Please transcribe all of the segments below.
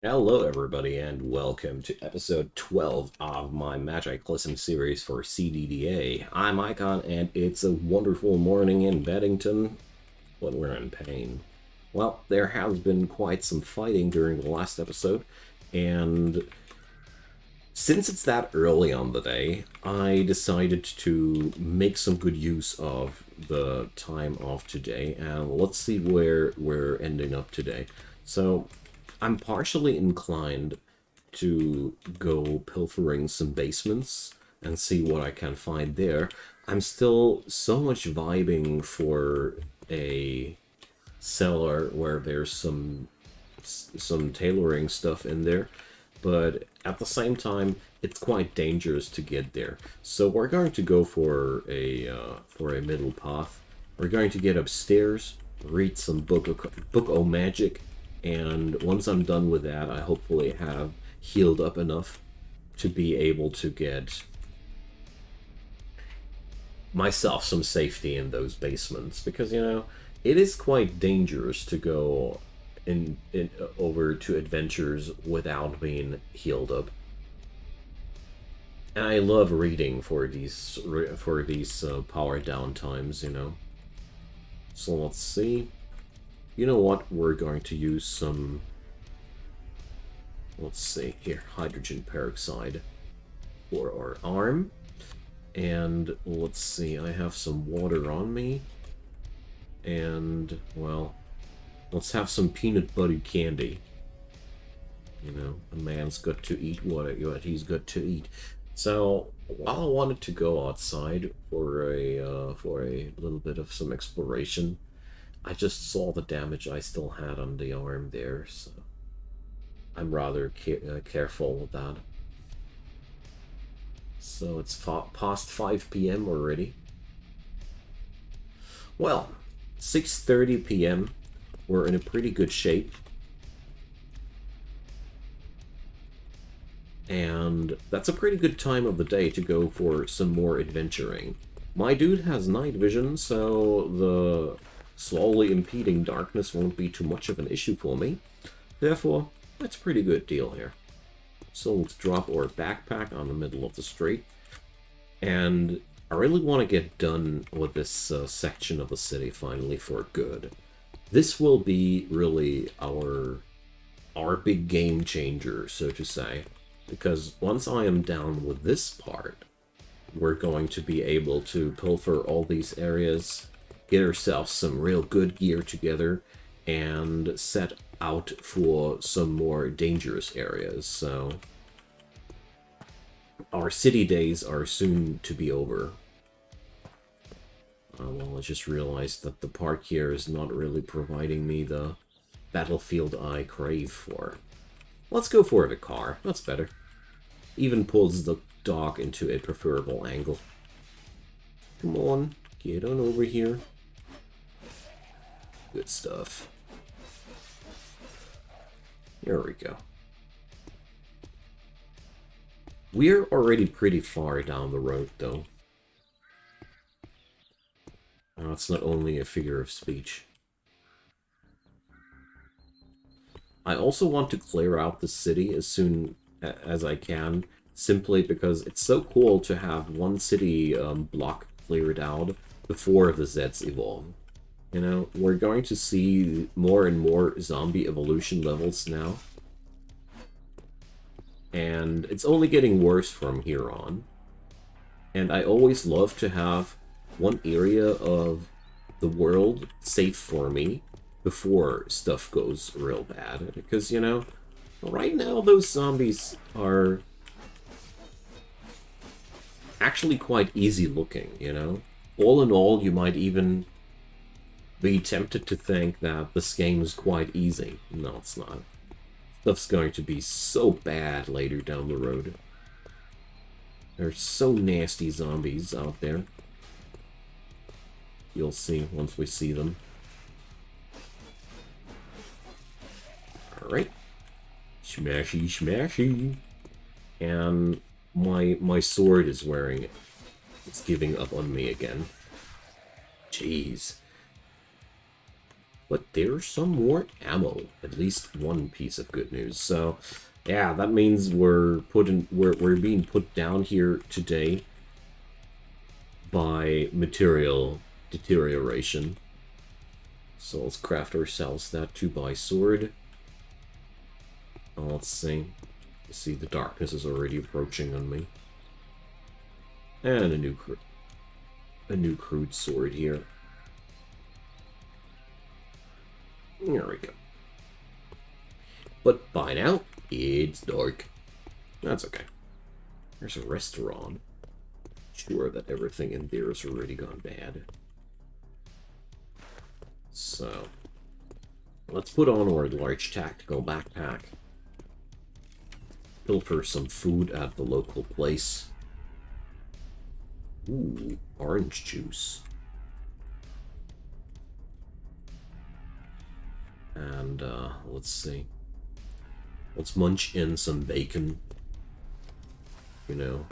Hello, everybody, and welcome to episode 12 of my Magiclysm series for CDDA. I'm Icon, and it's a wonderful morning in Beddington when we're in pain. Well, there has been quite some fighting during the last episode, and since it's that early on the day, I decided to make some good use of the time of today, and let's see where we're ending up today. So, I'm partially inclined to go pilfering some basements and see what I can find there. I'm still so much vibing for a cellar where there's some tailoring stuff in there, but at the same time, it's quite dangerous to get there. So we're going to go for a middle path. We're going to get upstairs, read some book o' magic, and once I'm done with that, I hopefully have healed up enough to be able to get myself some safety in those basements, because it is quite dangerous to go in over to adventures without being healed up. And I love reading for these power down times. So let's see. You know what? We're going to use some. Let's see here, hydrogen peroxide for our arm. And let's see, I have some water on me. And, well, let's have some peanut butter candy. A man's got to eat what he's got to eat. So, while I wanted to go outside for a little bit of some exploration, I just saw the damage I still had on the arm there, so I'm rather careful with that. So it's past 5 p.m. already. Well, 6:30 p.m. We're in a pretty good shape. And that's a pretty good time of the day to go for some more adventuring. My dude has night vision, so the slowly impeding darkness won't be too much of an issue for me. Therefore, that's a pretty good deal here. So let's drop our backpack on the middle of the street. And I really want to get done with this section of the city finally for good. This will be really our big game changer, so to say. Because once I am down with this part, we're going to be able to pilfer all these areas, get ourselves some real good gear together, and set out for some more dangerous areas. So our city days are soon to be over. Well, I just realized that the park here is not really providing me the battlefield I crave for. Let's go for the car. That's better. Even pulls the dog into a preferable angle. Come on, get on over here. Good stuff. Here we go. We're already pretty far down the road, though. It's not only a figure of speech. I also want to clear out the city as soon as I can, simply because it's so cool to have one city block cleared out before the Zeds evolve. We're going to see more and more zombie evolution levels now. And it's only getting worse from here on. And I always love to have one area of the world safe for me before stuff goes real bad. Because, right now those zombies are actually quite easy looking. All in all, you might even be tempted to think that this game is quite easy. No, it's not. Stuff's going to be so bad later down the road. There's so nasty zombies out there. You'll see once we see them. Alright. Smashy, smashy. And my sword is wearing it. It's giving up on me again. Jeez. But there's some more ammo. At least one piece of good news. So, yeah, that means we're being put down here today by material deterioration. So let's craft ourselves that 2x sword. Let's see. You see the darkness is already approaching on me. And a new crude sword here. There we go. But by now, it's dark. That's okay. There's a restaurant. Sure that everything in there has already gone bad. So, let's put on our large tactical backpack. Pilfer some food at the local place. Ooh, orange juice. And, let's see. Let's munch in some bacon. You know,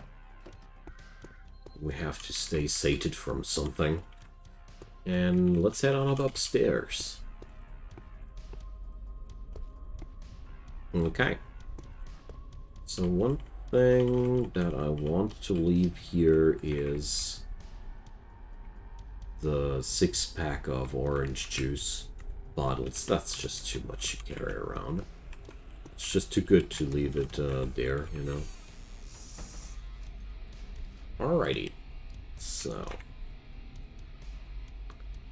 we have to stay sated from something. And let's head on up upstairs. Okay. So one thing that I want to leave here is the 6-pack of orange juice bottles. That's just too much to carry around. It's just too good to leave it there, you know. Alrighty. So,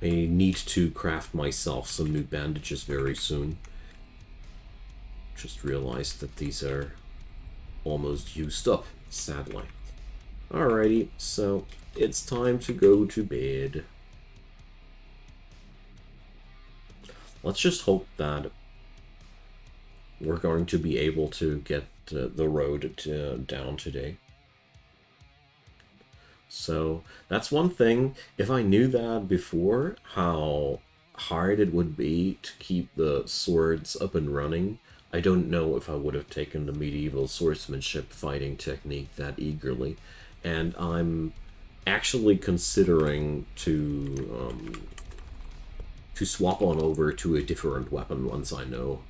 I need to craft myself some new bandages very soon. Just realized that these are almost used up, sadly. Alrighty, so it's time to go to bed. Let's just hope that we're going to be able to get the road down today. So that's one thing. If I knew that before, how hard it would be to keep the swords up and running, I don't know if I would have taken the medieval swordsmanship fighting technique that eagerly. And I'm actually considering to swap on over to a different weapon once I know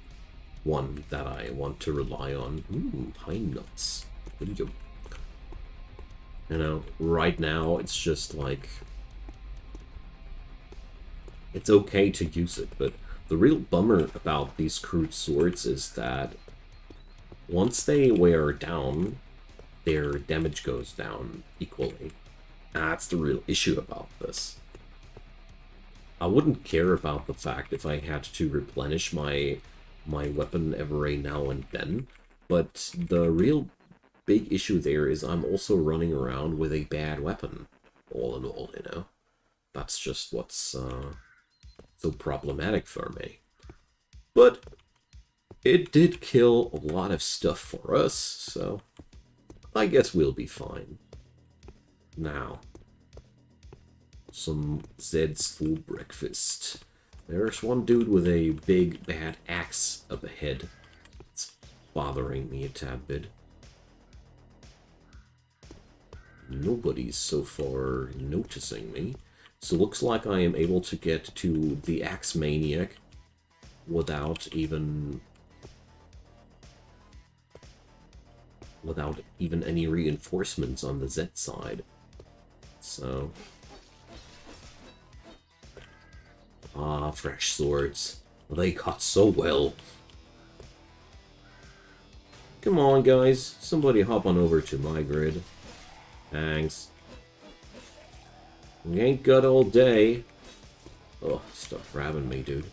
one that I want to rely on. Pine nuts. You know, right now it's just like, it's okay to use it, but the real bummer about these crude swords is that once they wear down, their damage goes down equally. That's the real issue about this. I wouldn't care about the fact if I had to replenish my weapon every now and then, but the real big issue there is I'm also running around with a bad weapon, all in all, you know. That's just what's so problematic for me. But it did kill a lot of stuff for us, so I guess we'll be fine. Now, some Zed's full breakfast. There's one dude with a big bad axe up ahead. It's bothering me a tad bit. Nobody's so far noticing me. So looks like I am able to get to the Axe Maniac without even any reinforcements on the Z side. So, fresh swords. They cut so well. Come on, guys. Somebody hop on over to my grid. Thanks. We ain't got all day. Oh, stop grabbing me, dude.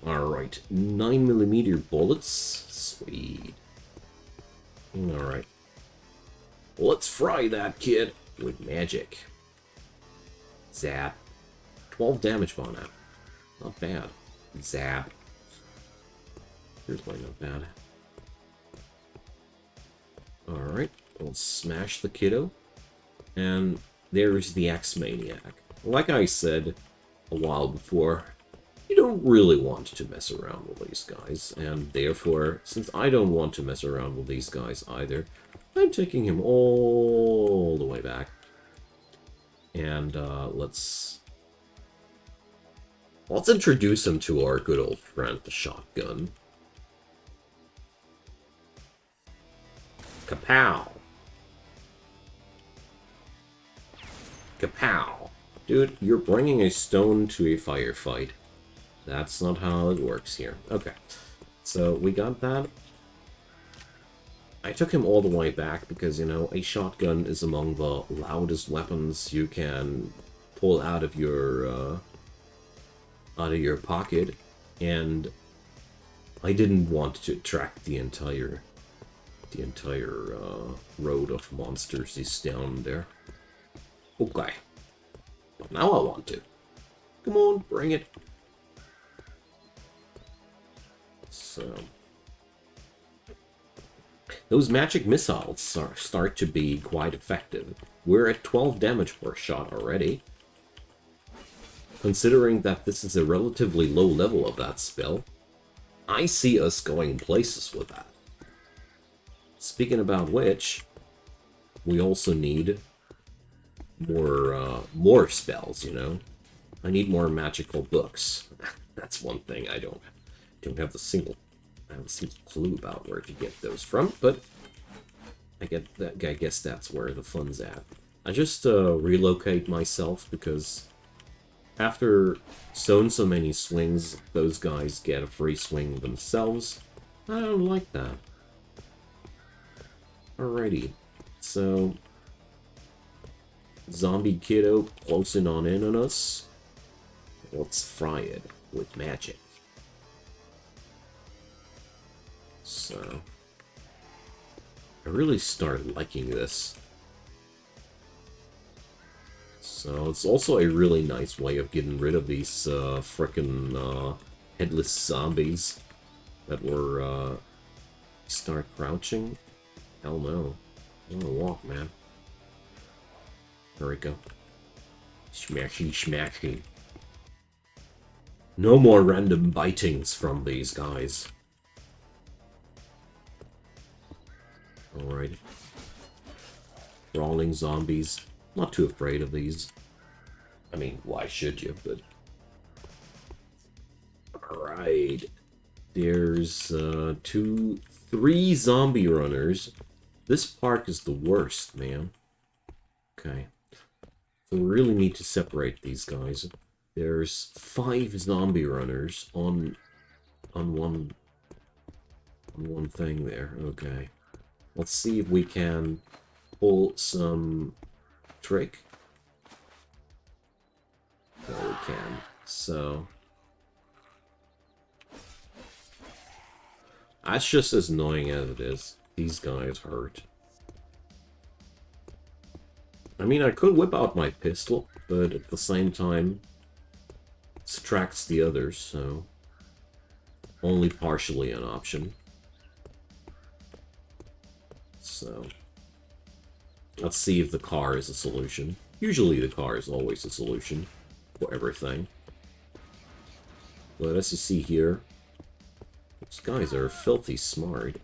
Alright, 9mm bullets. Sweet. Alright. Let's fry that kid with magic. Zap. 12 damage on that. Not bad. Zap. Here's my not bad. Alright, let's smash the kiddo. And there's the Axe Maniac. Like I said a while before, you don't really want to mess around with these guys, and therefore, since I don't want to mess around with these guys either, I'm taking him all the way back. And let's Let's introduce him to our good old friend, the shotgun. Kapow! Kapow! Dude, you're bringing a stone to a firefight. That's not how it works here. Okay, so we got that. I took him all the way back because, you know, a shotgun is among the loudest weapons you can pull out of your pocket, and I didn't want to attract the entire road of monsters is down there. Okay, but now I want to. Come on, bring it. So those magic missiles start to be quite effective. We're at 12 damage per shot already. Considering that this is a relatively low level of that spell, I see us going places with that. Speaking about which, we also need more spells, you know? I need more magical books. That's one thing I don't have a single clue about where to get those from, but I guess that's where the fun's at. I just relocate myself because after so many swings, those guys get a free swing themselves. I don't like that. Alrighty, so zombie kiddo closing in on us. Let's fry it with magic. So I really started liking this. So it's also a really nice way of getting rid of these frickin' headless zombies that were start crouching. Hell no. I'm gonna walk, man. There we go. Smashy, smashy. No more random bitings from these guys. Alright. Crawling zombies. Not too afraid of these. I mean, why should you, but... Alright. There's 3 zombie runners. This park is the worst, man. Okay. So we really need to separate these guys. There's 5 zombie runners on one thing there. Okay. Let's see if we can pull some trick. There we can. So that's just as annoying as it is. These guys hurt. I mean, I could whip out my pistol, but at the same time, it subtracts the others, so only partially an option. So let's see if the car is a solution. Usually the car is always a solution for everything. But as you see here, these guys are filthy smart.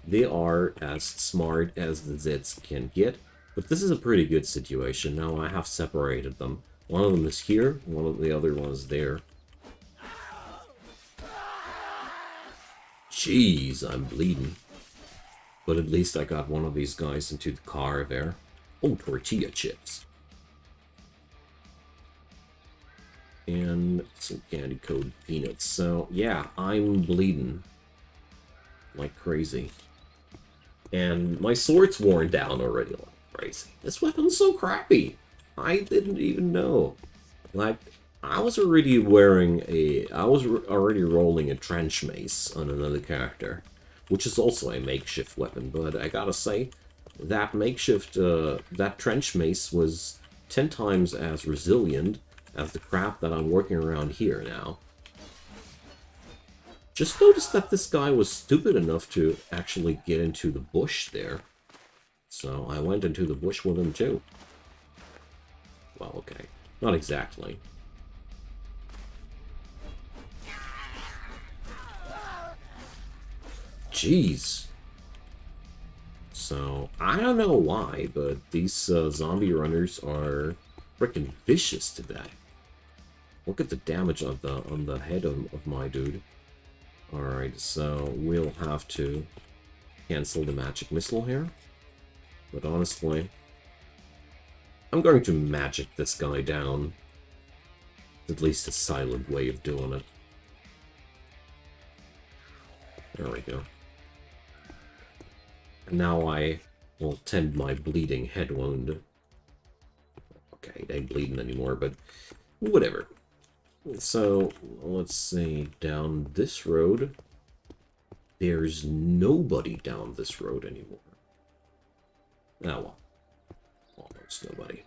They are as smart as the Zeds can get, but this is a pretty good situation. Now I have separated them. One of them is here, one of the other one is there. Jeez, I'm bleeding. But at least I got one of these guys into the car there. Oh, tortilla chips. And some candy-coated peanuts. So, yeah, I'm bleeding like crazy. And my sword's worn down already like crazy. This weapon's so crappy. I didn't even know. Like, I was already rolling a trench mace on another character, which is also a makeshift weapon, but I gotta say, that makeshift, that trench mace was 10 times as resilient as the crap that I'm working around here now. Just noticed that this guy was stupid enough to actually get into the bush there. So I went into the bush with him too. Well, okay. Not exactly. Jeez. So, I don't know why, but these zombie runners are freaking vicious today. Look at the damage on the head of my dude. Alright, so we'll have to cancel the magic missile here. But honestly, I'm going to magic this guy down. At least a silent way of doing it. There we go. And now I will tend my bleeding head wound. Okay, it ain't bleeding anymore, but whatever. So, let's see, down this road, there's nobody down this road anymore. Oh well, almost nobody.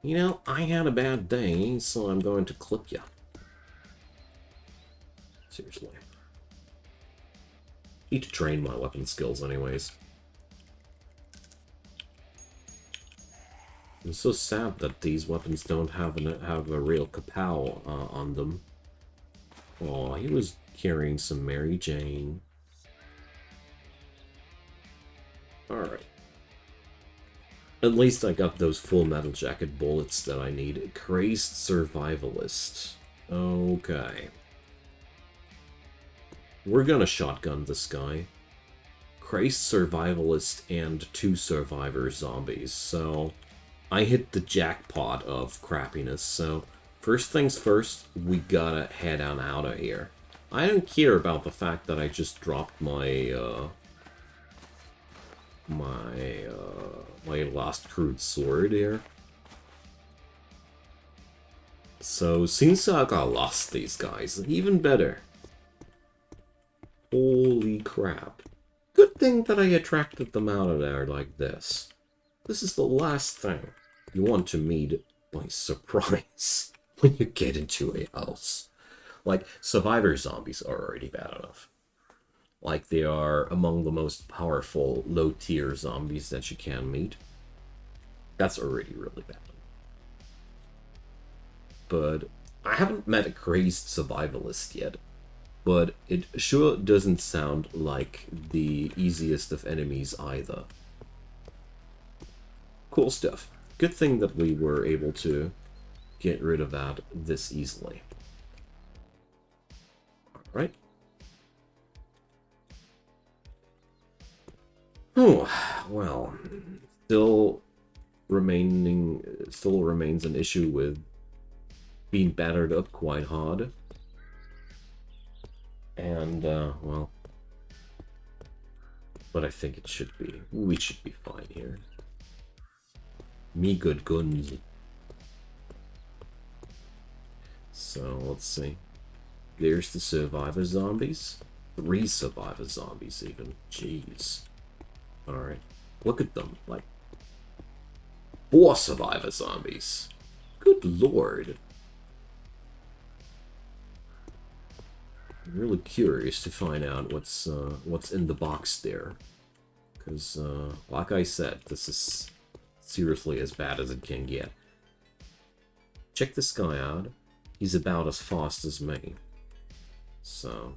You know, I had a bad day, so I'm going to clip ya. Seriously. Need to train my weapon skills anyways. I'm so sad that these weapons don't have a real kapow on them. Oh, he was carrying some Mary Jane. Alright. At least I got those full metal jacket bullets that I need. Crazed Survivalist. Okay. We're gonna shotgun this guy. Crazed Survivalist and 2 Survivor zombies, so I hit the jackpot of crappiness, so first things first, we gotta head on out of here. I don't care about the fact that I just dropped my, my last crude sword here. So, since I lost these guys, even better. Holy crap. Good thing that I attracted them out of there like this. This is the last thing you want to meet by surprise when you get into a house. Like, survivor zombies are already bad enough. Like, they are among the most powerful low-tier zombies that you can meet. That's already really bad. But I haven't met a crazed survivalist yet. But it sure doesn't sound like the easiest of enemies either. Cool stuff. Good thing that we were able to get rid of that this easily. Alright. Oh, well, still remains an issue with being battered up quite hard. And, well, but I think we should be fine here. Me good guns. So, let's see. There's the survivor zombies. 3 survivor zombies, even. Jeez. Alright. Look at them. Like, 4 survivor zombies. Good lord. I'm really curious to find out what's in the box there. Because, like I said, this is seriously as bad as it can get. Check this guy out. He's about as fast as me. So,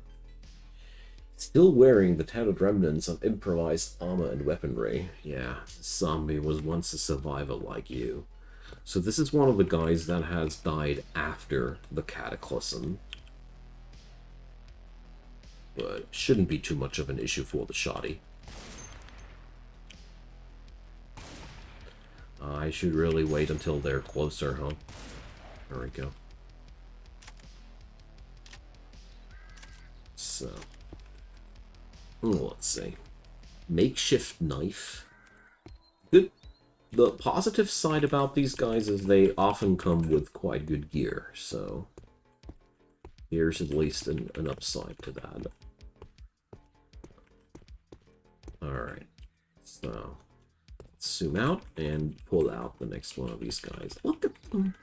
still wearing the tattered remnants of improvised armor and weaponry. Yeah, this zombie was once a survivor like you. So this is one of the guys that has died after the Cataclysm. But shouldn't be too much of an issue for the shoddy. I should really wait until they're closer, huh? There we go. So, let's see. Makeshift knife. Good. The positive side about these guys is they often come with quite good gear, so here's at least an upside to that. Alright, so let's zoom out and pull out the next one of these guys. Look at them!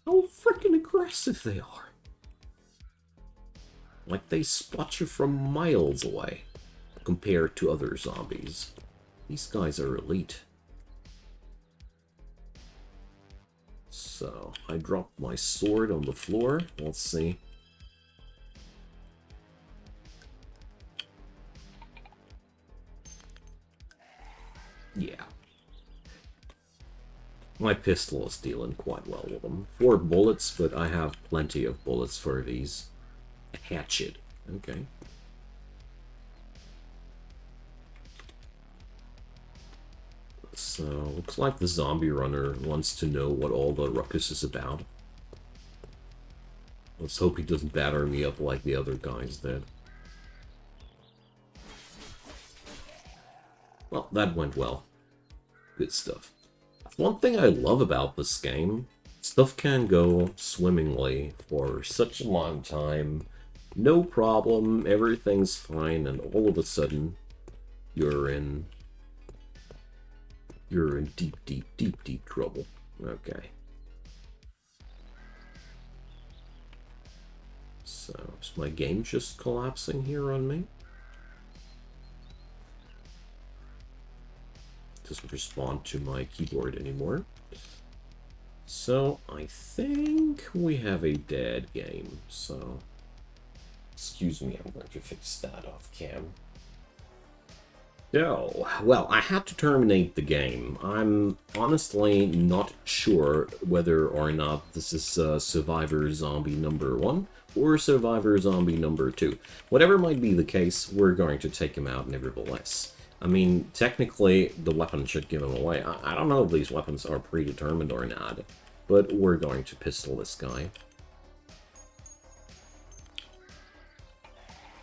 How freaking aggressive they are! Like they spot you from miles away, compared to other zombies. These guys are elite. So, I dropped my sword on the floor. Let's see. My pistol is dealing quite well with them. 4 bullets, but I have plenty of bullets for these. Hatchet. Okay. So, looks like the zombie runner wants to know what all the ruckus is about. Let's hope he doesn't batter me up like the other guys did. Well, that went well. Good stuff. One thing I love about this game, stuff can go swimmingly for such a long time. No problem, everything's fine, and all of a sudden, you're in deep, deep, deep, deep trouble. Okay. So, is my game just collapsing here on me? Doesn't respond to my keyboard anymore. So, I think we have a dead game, so... Excuse me, I'm going to fix that off cam. Oh, well, I had to terminate the game. I'm honestly not sure whether or not this is Survivor Zombie number 1 or Survivor Zombie number 2. Whatever might be the case, we're going to take him out nevertheless. I mean, technically, the weapon should give him away. I don't know if these weapons are predetermined or not, but we're going to pistol this guy.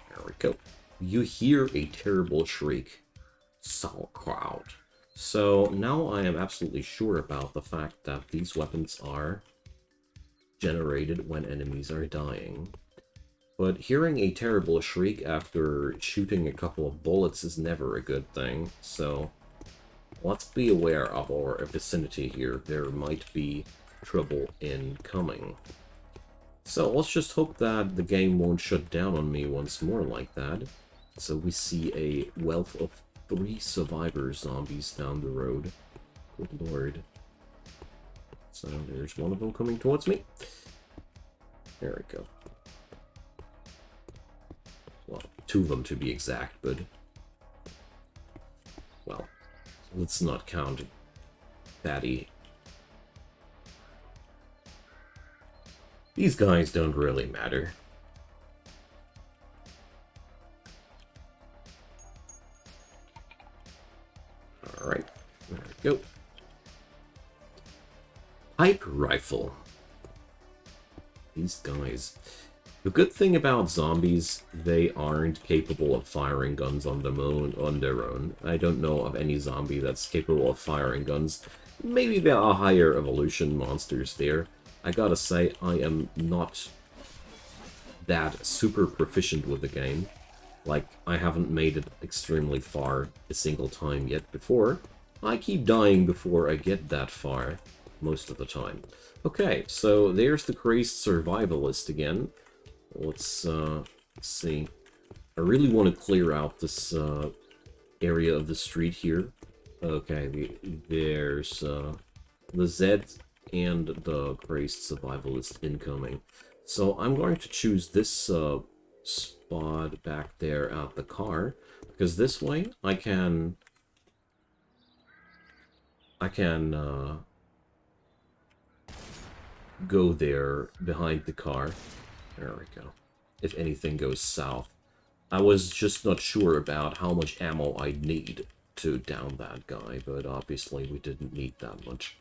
There we go. You hear a terrible shriek. Sauerkraut. So now I am absolutely sure about the fact that these weapons are generated when enemies are dying. But hearing a terrible shriek after shooting a couple of bullets is never a good thing, so let's be aware of our vicinity here. There might be trouble incoming. So let's just hope that the game won't shut down on me once more like that. So we see a wealth of 3 survivor zombies down the road. Good lord. So there's one of them coming towards me. There we go. Well, 2 of them to be exact, but... Well, let's not count Fatty. These guys don't really matter. Alright, there we go. Pipe rifle. These guys... The good thing about zombies, they aren't capable of firing guns on their own. I don't know of any zombie that's capable of firing guns. Maybe there are higher evolution monsters there. I gotta say, I am not that super proficient with the game. Like, I haven't made it extremely far a single time yet before. I keep dying before I get that far, most of the time. Okay, so there's the crazed survivalist again. Let's see. I really want to clear out this area of the street here. Okay, there's the Z and the crazed survivalist incoming. So I'm going to choose this spot back there at the car, because this way I can go there behind the car. There we go. If anything goes south. I was just not sure about how much ammo I'd need to down that guy, but obviously we didn't need that much.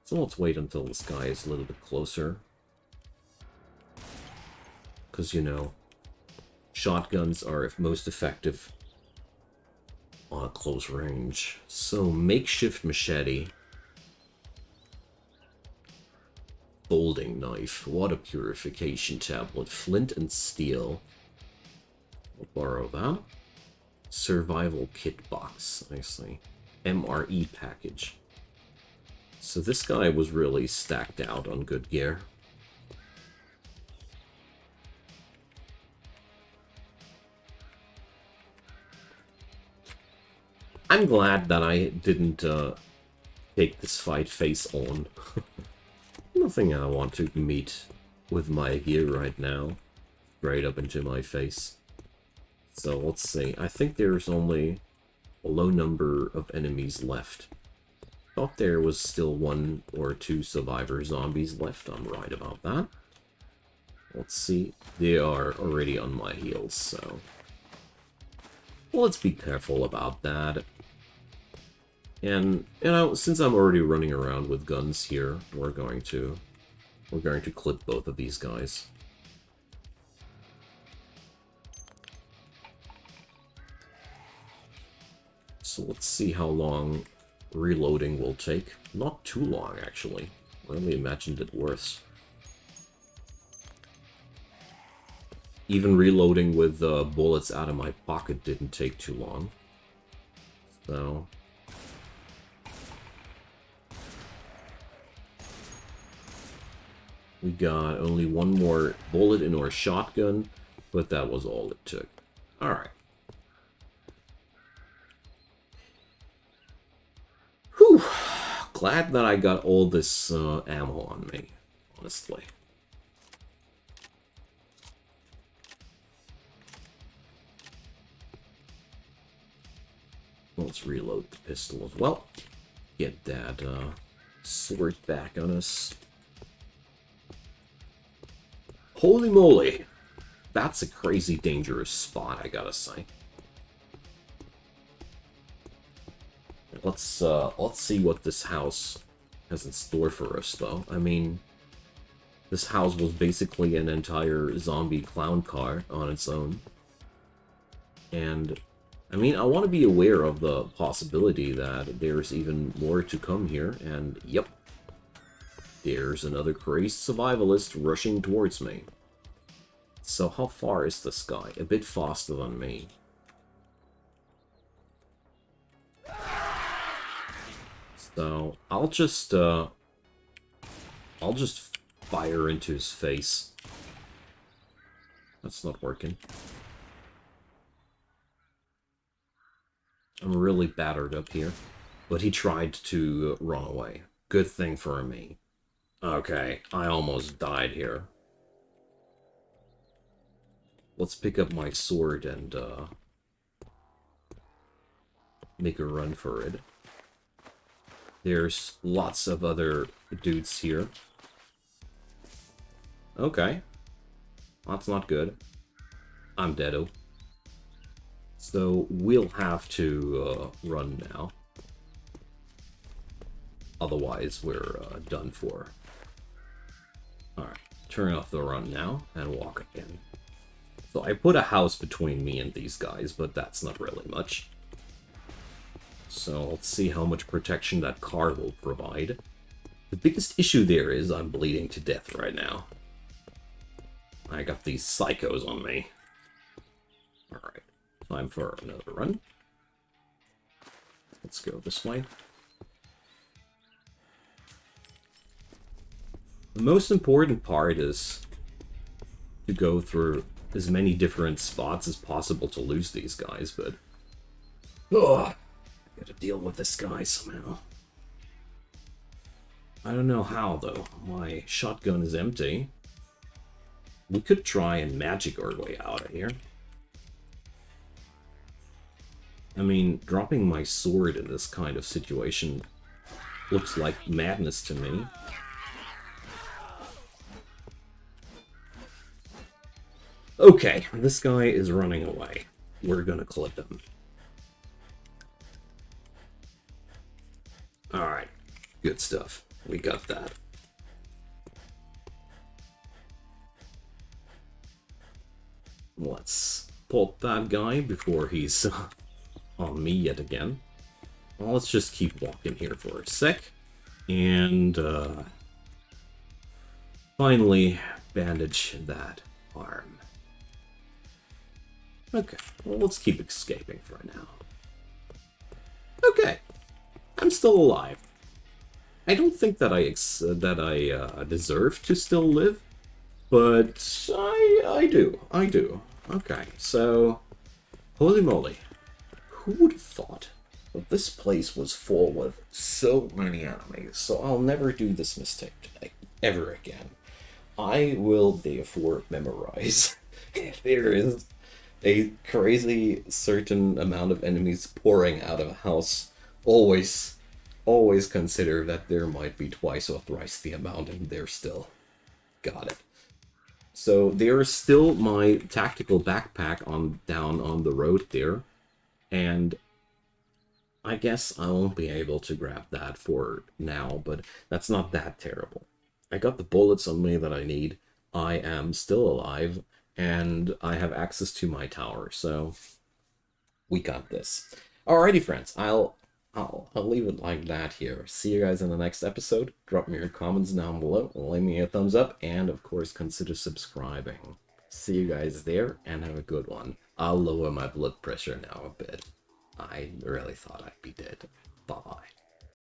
So let's wait until this guy is a little bit closer. Because, you know, shotguns are most effective on close range. So, makeshift machete. Folding knife, water purification tablet, flint and steel. We'll borrow that. Survival kit box, I see. MRE package. So this guy was really stacked out on good gear. I'm glad that I didn't take this fight face on. Nothing I want to meet with my gear right now. Right up into my face. So let's see. I think there's only a low number of enemies left. thought there was still 1 or 2 survivor zombies left. I'm right about that. Let's see. They are already on my heels, so... let's be careful about that. And, you know, since I'm already running around with guns here, we're going to clip both of these guys. So let's see how long reloading will take. Not too long, actually. I only imagined it worse. Even reloading with bullets out of my pocket didn't take too long. So... we got only 1 more bullet in our shotgun, but that was all it took. Alright. Whew. Glad that I got all this ammo on me, honestly. Let's reload the pistol as well. Get that sword back on us. Holy moly! That's a crazy dangerous spot, I gotta say. Let's see what this house has in store for us, though. I mean, this house was basically an entire zombie clown car on its own. And, I mean, I want to be aware of the possibility that there's even more to come here, and yep. There's another crazed survivalist rushing towards me. So how far is this guy? A bit faster than me. So I'll just fire into his face. That's not working. I'm really battered up here. But he tried to run away. Good thing for me. Okay, I almost died here. Let's pick up my sword and make a run for it. There's lots of other dudes here. Okay. That's not good. I'm deado. So we'll have to run now. Otherwise, we're done for. Alright, turn off the run now and walk again. So I put a house between me and these guys, but that's not really much. So let's see how much protection that car will provide. The biggest issue there is I'm bleeding to death right now. I got these psychos on me. Alright, time for another run. Let's go this way. The most important part is to go through as many different spots as possible to lose these guys, but... ugh, I gotta deal with this guy somehow. I don't know how, though. My shotgun is empty. We could try and magic our way out of here. I mean, dropping my sword in this kind of situation looks like madness to me. Okay, this guy is running away. We're gonna clip him. Alright, good stuff. We got that. Let's pulp that guy before he's on me yet again. Well, let's just keep walking here for a sec. And finally bandage that arm. Okay, well, let's keep escaping for now. Okay, I'm still alive. I don't think that I deserve to still live, but I do. Okay, so holy moly, who would have thought that this place was full with so many enemies? So I'll never do this mistake today, ever again. I will therefore memorize if there is a crazy certain amount of enemies pouring out of a house, always always consider that there might be twice or thrice the amount in there still. Got it. So there's still my tactical backpack on down on the road there, and I guess I won't be able to grab that for now, but that's not that terrible. I got the bullets on me that I need. I am still alive, and I have access to my tower, so we got this. Alrighty, friends. I'll leave it like that here. See you guys in the next episode. Drop me your comments down below, leave me a thumbs up, and of course consider subscribing. See you guys there, and have a good one. I'll lower my blood pressure now a bit. I really thought I'd be dead. Bye-bye.